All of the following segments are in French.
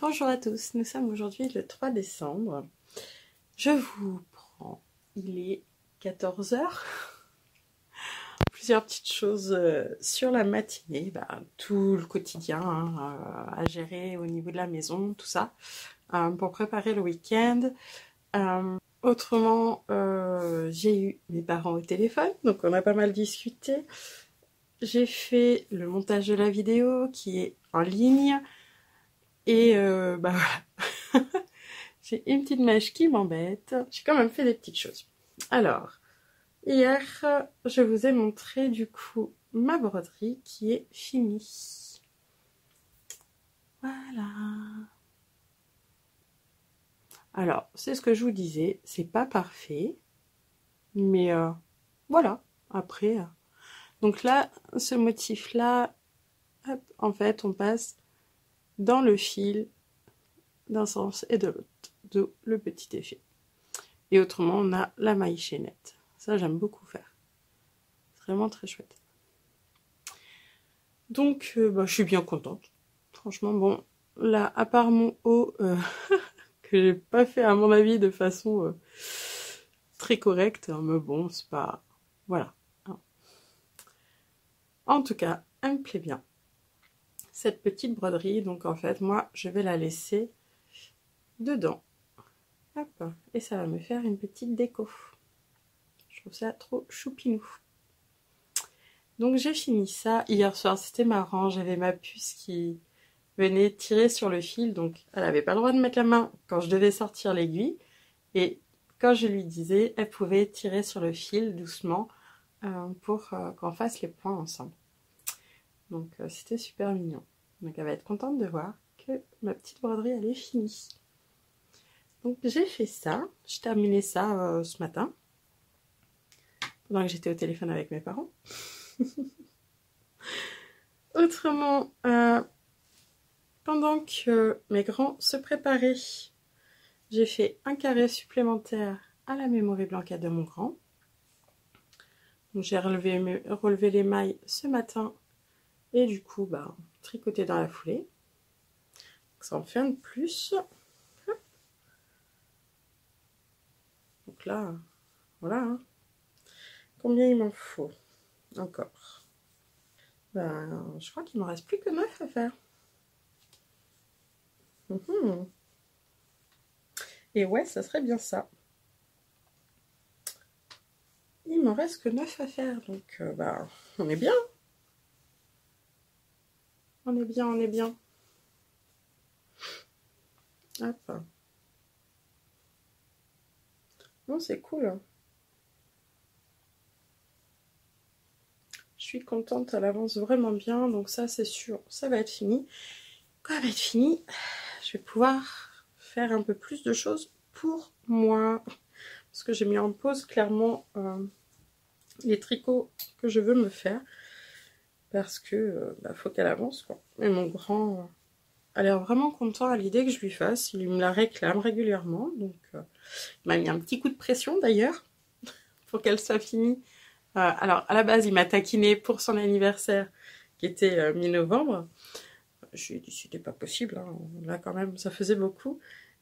Bonjour à tous, nous sommes aujourd'hui le 3 décembre. Je vous prends, il est 14 h. Plusieurs petites choses sur la matinée, tout le quotidien à gérer au niveau de la maison, tout ça, pour préparer le week-end. Autrement, j'ai eu mes parents au téléphone, donc on a pas mal discuté. J'ai fait le montage de la vidéo qui est en ligne. Et voilà. J'ai une petite mèche qui m'embête. J'ai quand même fait des petites choses. Alors, hier, je vous ai montré du coup ma broderie qui est finie. Voilà. Alors, c'est ce que je vous disais, c'est pas parfait. Mais voilà, après. Donc là, ce motif-là, en fait, on passe dans le fil d'un sens et de l'autre, d'où le petit effet. Et autrement, on a la maille chaînette. Ça, j'aime beaucoup faire. C'est vraiment très chouette. Donc, je suis bien contente. Franchement, bon, là, à part mon haut, que j'ai pas fait à mon avis de façon très correcte, hein, mais bon, c'est pas... Voilà. Hein. En tout cas, elle me plaît bien. Cette petite broderie, donc en fait, moi, je vais la laisser dedans. Hop, et ça va me faire une petite déco. Je trouve ça trop choupinou. Donc j'ai fini ça. Hier soir, c'était marrant. J'avais ma puce qui venait tirer sur le fil. Donc elle n'avait pas le droit de mettre la main quand je devais sortir l'aiguille. Et quand je lui disais, elle pouvait tirer sur le fil doucement pour qu'on fasse les points ensemble. Donc c'était super mignon. Donc elle va être contente de voir que ma petite broderie, elle est finie. Donc j'ai fait ça. J'ai terminé ça ce matin. Pendant que j'étais au téléphone avec mes parents. Autrement, pendant que mes grands se préparaient, j'ai fait un carré supplémentaire à la Memory Blanket de mon grand. J'ai relevé les mailles ce matin et du coup, tricoté dans la foulée. Donc, ça en fait un de plus. Donc là, voilà. Hein. Combien il m'en faut encore? Je crois qu'il ne me reste plus que 9 à faire. Et ouais, ça serait bien ça. Il m'en reste que 9 à faire, donc on est bien. On est bien, on est bien. Hop. Non, c'est cool. Je suis contente, elle avance vraiment bien, donc ça c'est sûr, ça va être fini. Quand elle va être finie, je vais pouvoir faire un peu plus de choses pour moi. Parce que j'ai mis en pause clairement les tricots que je veux me faire. Parce que faut qu'elle avance quoi. Et mon grand a l'air vraiment content à l'idée que je lui fasse. Il me la réclame régulièrement. Donc il m'a mis un petit coup de pression d'ailleurs pour qu'elle soit finie. Alors à la base il m'a taquiné pour son anniversaire qui était mi-novembre. Je lui ai dit c'était pas possible, hein. Là quand même ça faisait beaucoup.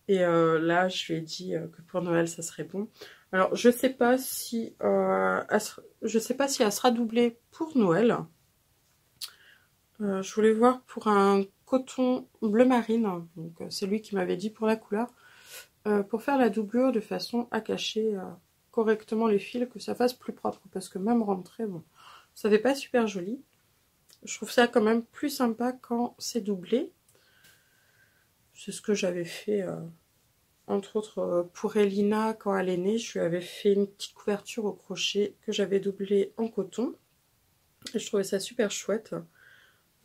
Et là je lui ai dit que pour Noël ça serait bon. Alors je sais pas si elle sera doublée pour Noël. Je voulais voir pour un coton bleu marine, donc c'est lui qui m'avait dit pour la couleur, pour faire la doublure de façon à cacher correctement les fils, que ça fasse plus propre, parce que même rentré, bon, ça fait pas super joli. Je trouve ça quand même plus sympa quand c'est doublé. C'est ce que j'avais fait, entre autres, pour Elina, quand elle est née, je lui avais fait une petite couverture au crochet que j'avais doublée en coton. Et je trouvais ça super chouette.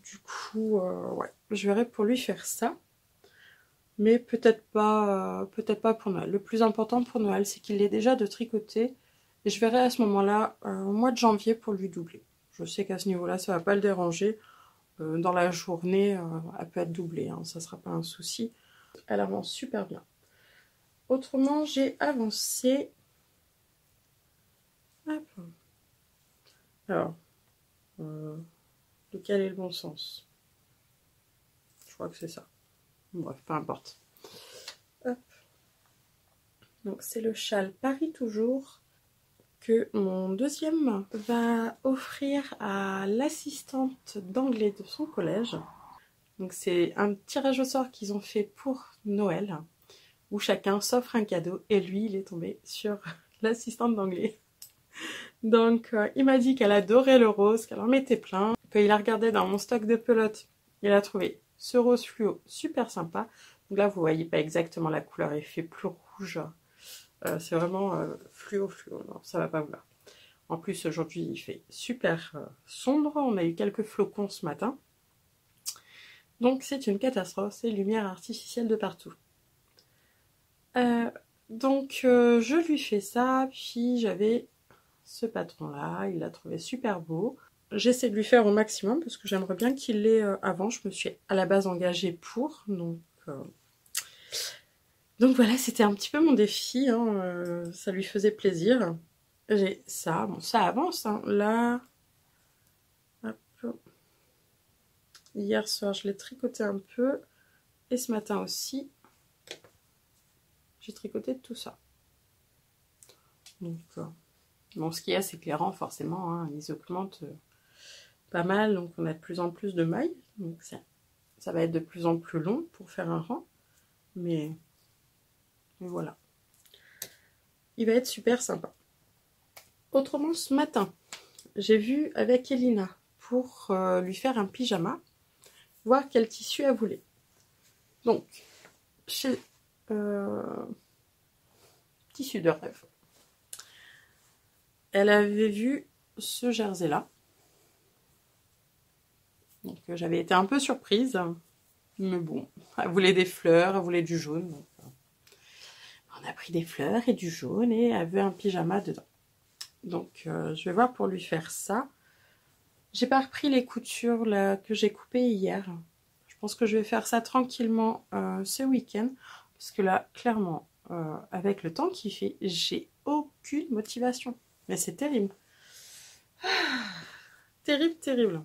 Du coup, ouais, je verrai pour lui faire ça. Mais peut-être pas pour Noël. Le plus important pour Noël, c'est qu'il ait déjà de tricoter. Et je verrai à ce moment-là, au mois de janvier, pour lui doubler. Je sais qu'à ce niveau-là, ça va pas le déranger. Dans la journée, elle peut être doublée, hein, ça sera pas un souci. Elle avance super bien. Autrement, j'ai avancé. Hop. Alors, lequel est le bon sens? Je crois que c'est ça. Bref, peu importe. Hop. Donc c'est le châle Paris Toujours que mon deuxième va offrir à l'assistante d'anglais de son collège. Donc c'est un tirage au sort qu'ils ont fait pour Noël, où chacun s'offre un cadeau, et lui il est tombé sur l'assistante d'anglais. Donc il m'a dit qu'elle adorait le rose, qu'elle en mettait plein, qu'il a regardé dans mon stock de pelotes, il a trouvé ce rose fluo super sympa. Donc là vous voyez pas exactement la couleur, il fait plus rouge, c'est vraiment fluo, non ça va pas vouloir. En plus aujourd'hui il fait super sombre, on a eu quelques flocons ce matin. Donc c'est une catastrophe, c'est lumière artificielle de partout. Je lui fais ça, puis j'avais ce patron-là, il l'a trouvé super beau. J'essaie de lui faire au maximum parce que j'aimerais bien qu'il l'ait avant. Je me suis à la base engagée pour, donc voilà, c'était un petit peu mon défi, hein, ça lui faisait plaisir. J'ai ça, bon ça avance, hein. Là, hop. Hier soir je l'ai tricoté un peu, et ce matin aussi, j'ai tricoté tout ça. Donc, bon, ce qu'il y a, c'est que les rangs, forcément, hein, ils augmentent pas mal, donc on a de plus en plus de mailles, donc ça va être de plus en plus long pour faire un rang, mais voilà. Il va être super sympa. Autrement, ce matin, j'ai vu avec Elina pour lui faire un pyjama, voir quel tissu elle voulait. Donc, chez Tissu de rêve, elle avait vu ce jersey là. Donc j'avais été un peu surprise. Mais bon, elle voulait des fleurs, elle voulait du jaune. Donc, on a pris des fleurs et du jaune et elle veut un pyjama dedans. Donc je vais voir pour lui faire ça. J'ai pas repris les coutures là, que j'ai coupées hier. Je pense que je vais faire ça tranquillement ce week-end. Parce que là, clairement, avec le temps qu'il fait, j'ai aucune motivation. Mais c'est terrible. Terrible, terrible.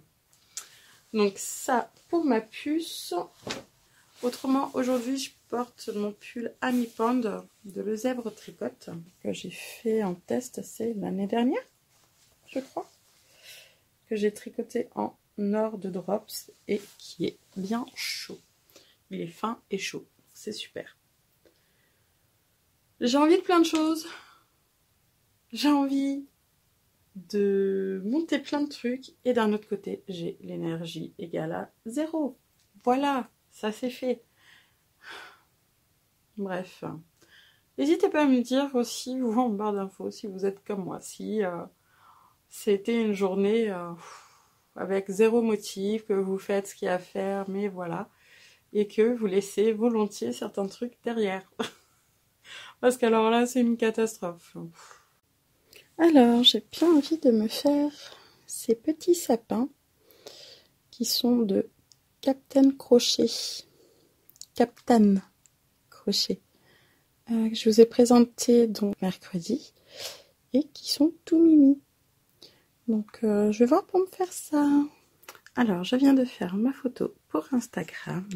Donc ça, pour ma puce. Autrement, aujourd'hui, je porte mon pull Ami Pond de Le Zèbre Tricote que j'ai fait en test, c'est l'année dernière, je crois, que j'ai tricoté en or de drops et qui est bien chaud. Il est fin et chaud, c'est super. J'ai envie de plein de choses. J'ai envie de monter plein de trucs et d'un autre côté, j'ai l'énergie égale à 0. Voilà, ça c'est fait. Bref. N'hésitez pas à me dire aussi, vous en barre d'infos, si vous êtes comme moi, si c'était une journée avec 0 motif, que vous faites ce qu'il y a à faire, mais voilà, et que vous laissez volontiers certains trucs derrière. Parce qu'alors là, c'est une catastrophe. Alors, j'ai bien envie de me faire ces petits sapins qui sont de Captain Crochet. Captain Crochet. Que je vous ai présenté donc mercredi et qui sont tout mimi. Donc je vais voir pour me faire ça. Alors je viens de faire ma photo pour Instagram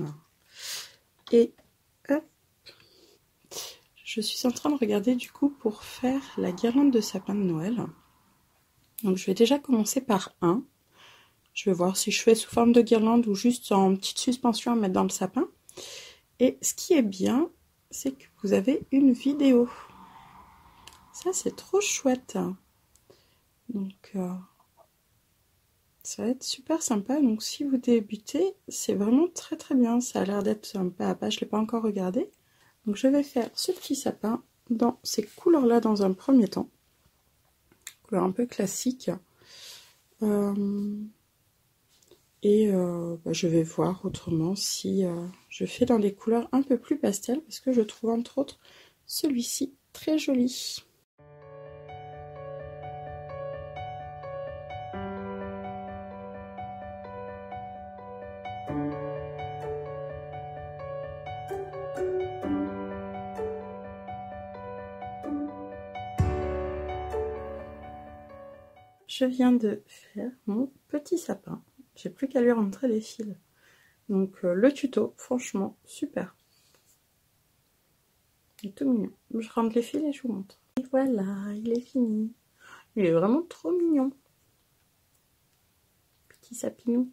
et hop, je suis en train de regarder du coup pour faire la guirlande de sapin de Noël. Donc je vais déjà commencer par un. Je vais voir si je fais sous forme de guirlande ou juste en petite suspension à mettre dans le sapin. Et ce qui est bien, c'est que vous avez une vidéo. Ça, c'est trop chouette. Donc, ça va être super sympa. Donc, si vous débutez, c'est vraiment très très bien. Ça a l'air d'être un peu à pas, je ne l'ai pas encore regardé. Donc, je vais faire ce petit sapin dans ces couleurs-là dans un premier temps. Couleur un peu classique. Je vais voir autrement si je fais dans des couleurs un peu plus pastel parce que je trouve entre autres celui-ci très joli. Je viens de faire mon petit sapin. J'ai plus qu'à lui rentrer les fils. Donc le tuto, franchement, super. Il est tout mignon. Je rentre les fils et je vous montre. Et voilà, il est fini. Il est vraiment trop mignon. Petit sapinou.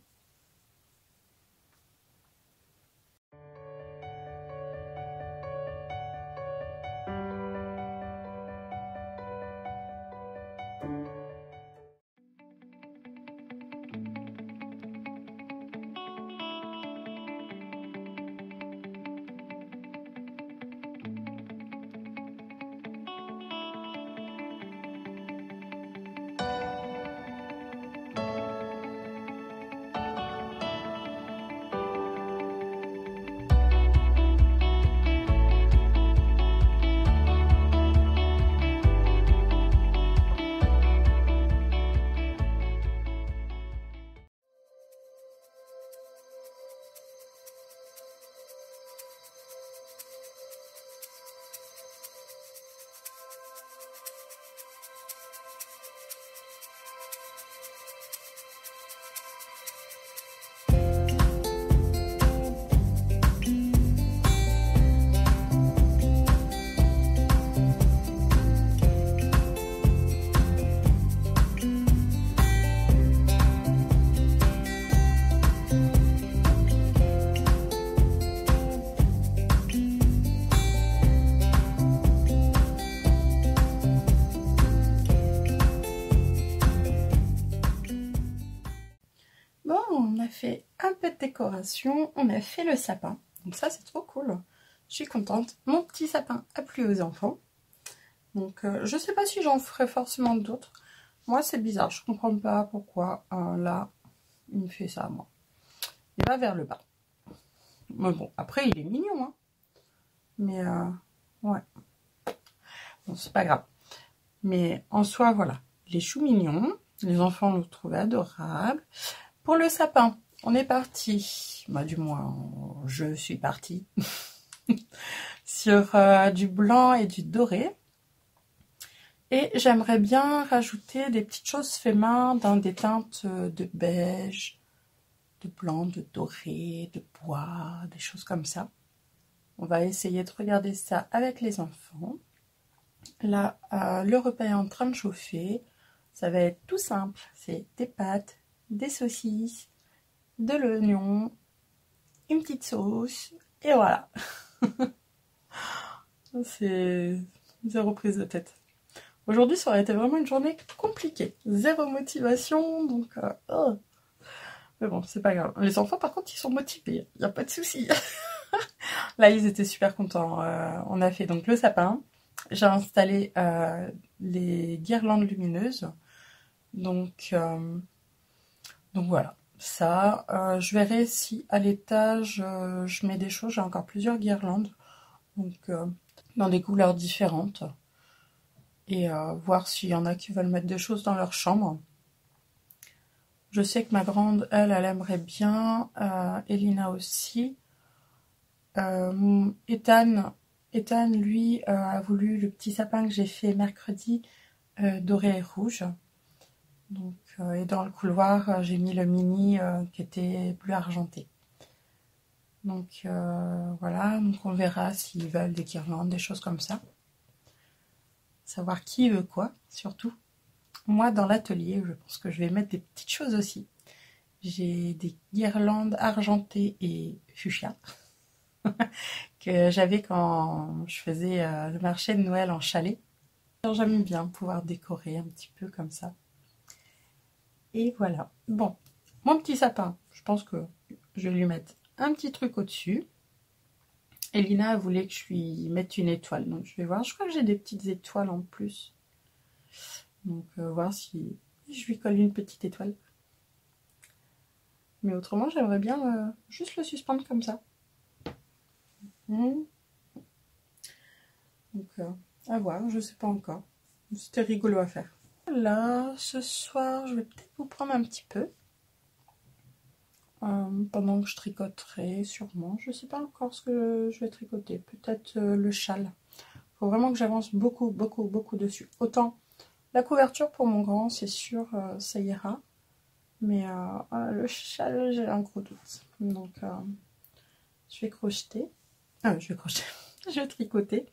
Bon, on a fait un peu de décoration, on a fait le sapin. Donc ça, c'est trop cool. Je suis contente. Mon petit sapin a plu aux enfants. Donc je sais pas si j'en ferai forcément d'autres. Moi, c'est bizarre. Je comprends pas pourquoi là, il me fait ça à moi. Il va vers le bas. Mais bon, après, il est mignon. Hein. Mais ouais. Bon, c'est pas grave. Mais en soi, voilà. Les choux mignons. Les enfants nous trouvaient adorables. Pour le sapin, on est parti, bah, du moins je suis partie, sur du blanc et du doré. Et j'aimerais bien rajouter des petites choses fait main dans des teintes de beige, de blanc, de doré, de bois, des choses comme ça. On va essayer de regarder ça avec les enfants. Là, le repas est en train de chauffer. Ça va être tout simple, c'est des pâtes, des saucisses, de l'oignon, une petite sauce, et voilà. C'est zéro prise de tête. Aujourd'hui, ça aurait été vraiment une journée compliquée. Zéro motivation, donc... oh. Mais bon, c'est pas grave. Les enfants, par contre, ils sont motivés. Il n'y a pas de souci. Là, ils étaient super contents. On a fait donc le sapin. J'ai installé les guirlandes lumineuses. Donc voilà. Ça, je verrai si à l'étage je mets des choses. J'ai encore plusieurs guirlandes, donc dans des couleurs différentes, et voir s'il y en a qui veulent mettre des choses dans leur chambre. Je sais que ma grande, elle aimerait bien, Elina aussi. Ethan, lui, a voulu le petit sapin que j'ai fait mercredi, doré et rouge. Donc, et dans le couloir, j'ai mis le mini qui était bleu argenté. Donc voilà, donc on verra s'ils veulent des guirlandes, des choses comme ça. Savoir qui veut quoi, surtout. Moi, dans l'atelier, je pense que je vais mettre des petites choses aussi. J'ai des guirlandes argentées et fuchsia que j'avais quand je faisais le marché de Noël en chalet. J'aime bien pouvoir décorer un petit peu comme ça. Et voilà. Bon, mon petit sapin, je pense que je vais lui mettre un petit truc au-dessus. Elina voulait que je lui mette une étoile, donc je vais voir. Je crois que j'ai des petites étoiles en plus. Donc voir si je lui colle une petite étoile. Mais autrement, j'aimerais bien juste le suspendre comme ça. Donc à voir, je sais pas encore. C'était rigolo à faire. Là, ce soir, je vais peut-être vous prendre un petit peu. Pendant que je tricoterai, sûrement. Je sais pas encore ce que je vais tricoter. Peut-être le châle. Faut vraiment que j'avance beaucoup dessus. Autant la couverture pour mon grand, c'est sûr, ça ira. Mais le châle, j'ai un gros doute. Donc je vais crocheter. Je vais tricoter.